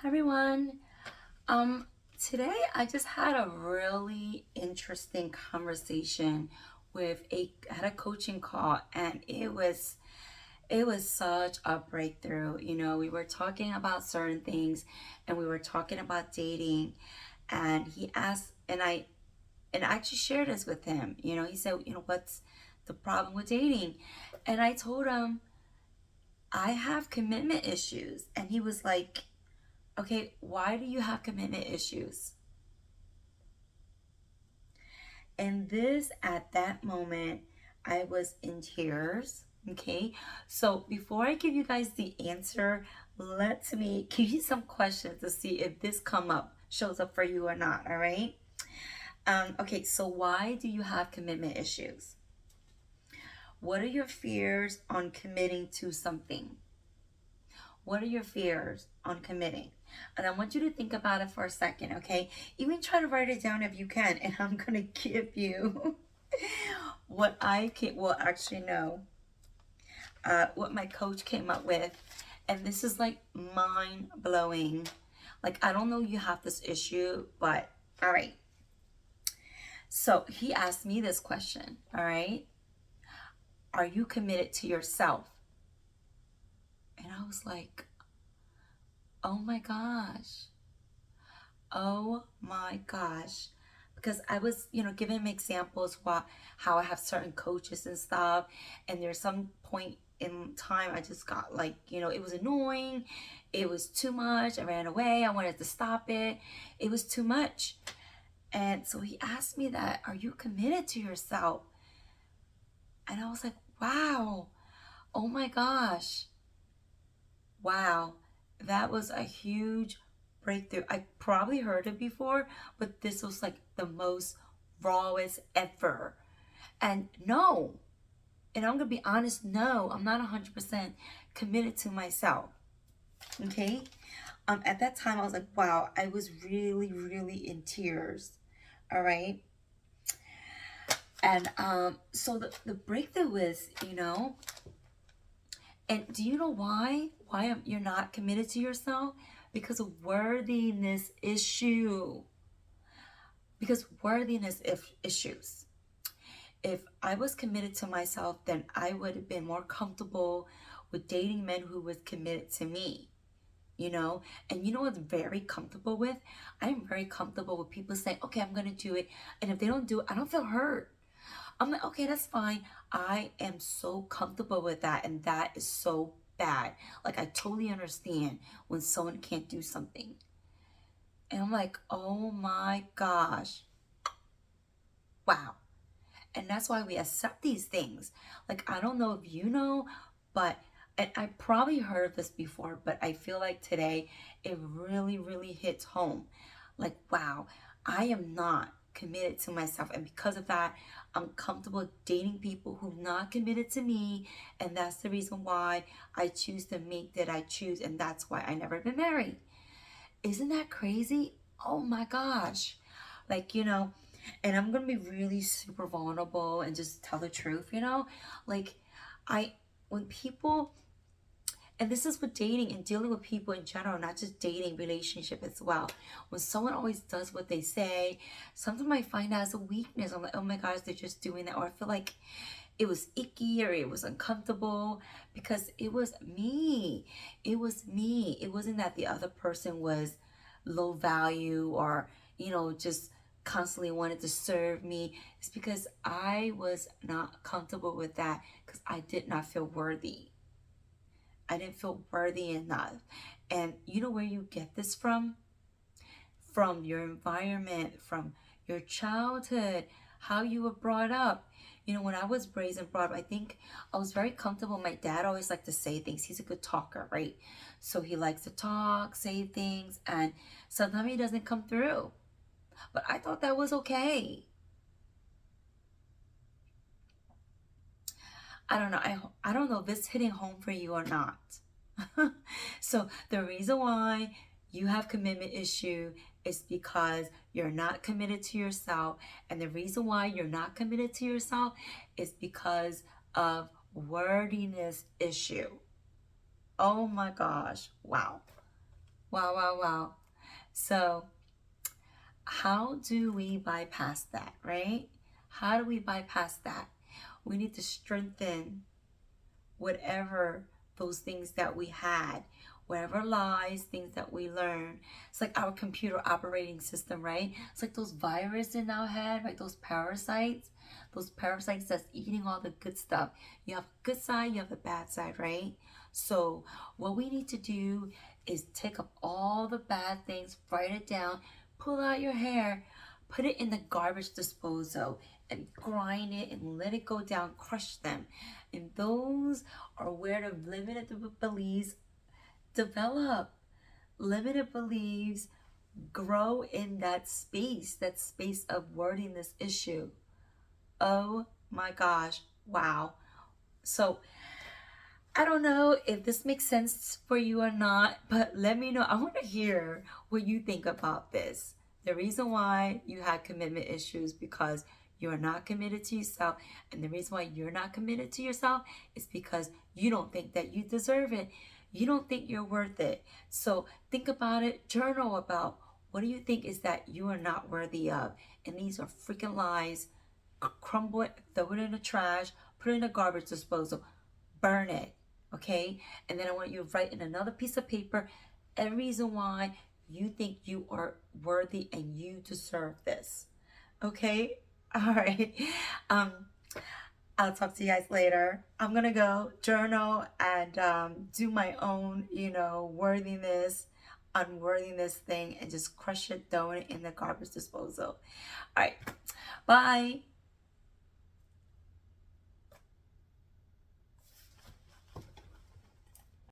Hi everyone. Um, Today I just had a really interesting conversation with I had a coaching call, and it was such a breakthrough. We were talking about certain things, and we were talking about dating, and he asked, and I actually shared this with him. He said, what's the problem with dating? And I told him I have commitment issues, and he was like, okay, why do you have commitment issues? And this, at that moment, I was in tears. Okay, so before I give you guys the answer, let me give you some questions to see if this shows up for you or not. All right. Okay, so why do you have commitment issues? What are your fears on committing to something? What are your fears on committing? And I want you to think about it for a second, okay? Even try to write it down if you can, and I'm gonna give you what I can. Well, actually, no. What my coach came up with, and this is like mind blowing. Like, I don't know you have this issue, but all right. So he asked me this question. All right, are you committed to yourself? And I was like, oh my gosh. Oh my gosh. Because I was, giving him examples how I have certain coaches and stuff. And there's some point in time I just got like, it was annoying. It was too much. I ran away. I wanted to stop it. It was too much. And so he asked me that, are you committed to yourself? And I was like, wow. Oh my gosh. Wow, that was a huge breakthrough. I probably heard it before, but this was like the most rawest ever. And no, and I'm gonna be honest, no, I'm not 100% committed to myself. Okay? At that time, I was like, wow, I was really, really in tears. All right. And so the breakthrough was, and do you know why? You're not committed to yourself? Because of worthiness issue. Because worthiness issues. If I was committed to myself, then I would have been more comfortable with dating men who was committed to me. And what I'm very comfortable with? I'm very comfortable with people saying, okay, I'm gonna do it. And if they don't do it, I don't feel hurt. I'm like, okay, that's fine. I am so comfortable with that, and that is so bad. Like, I totally understand when someone can't do something. And I'm like, oh my gosh. Wow. And that's why we accept these things. Like, I don't know if you know, but and I probably heard of this before, but I feel like today it really, really hits home. Like, wow, I am not committed to myself. And because of that, I'm comfortable dating people who not committed to me. And that's the reason why I choose the mate that I choose. And that's why I never been married. Isn't that crazy? Oh my gosh. Like, and I'm gonna be really super vulnerable and just tell the truth. Like, I, when people, and this is with dating and dealing with people in general, not just dating, relationship as well. When someone always does what they say, sometimes I find that as a weakness. I'm like, oh my gosh, they're just doing that. Or I feel like it was icky or it was uncomfortable because it was me. It was me. It wasn't that the other person was low value or, just constantly wanted to serve me. It's because I was not comfortable with that because I did not feel worthy. I didn't feel worthy enough. And you know where you get this from? From your environment, from your childhood, how you were brought up. When I was raised and brought up, I think I was very comfortable. My dad always liked to say things. He's a good talker, right? So he likes to talk, say things, and sometimes he doesn't come through. But I thought that was okay. I don't know. I don't know if it's hitting home for you or not. So the reason why you have commitment issue is because you're not committed to yourself. And the reason why you're not committed to yourself is because of worthiness issue. Oh my gosh. Wow. Wow, wow, wow. So, how do we bypass that, right? How do we bypass that? We need to strengthen whatever those things that we had, whatever lies, things that we learned. It's like our computer operating system, right? It's like those viruses in our head, right? Those parasites that's eating all the good stuff. You have a good side, you have a bad side, right? So what we need to do is take up all the bad things, write it down, pull out your hair, put it in the garbage disposal, and grind it and let it go down, crush them. And those are where the limited beliefs develop. Limited beliefs grow in that space of wording this issue. Oh my gosh, wow. So I don't know if this makes sense for you or not, but let me know. I want to hear what you think about this. The reason why you had commitment issues because you are not committed to yourself, and the reason why you're not committed to yourself is because you don't think that you deserve it. You don't think you're worth it. So think about it, journal about what do you think is that you are not worthy of. And these are freaking lies. Crumble it, throw it in the trash, put it in a garbage disposal, burn it. Okay? And then I want you to write in another piece of paper every reason why you think you are worthy and you deserve this. Okay? All right. Um, I'll talk to you guys later. I'm gonna go journal and do my own, worthiness, unworthiness thing and just crush it, throw it in the garbage disposal. All right. Bye.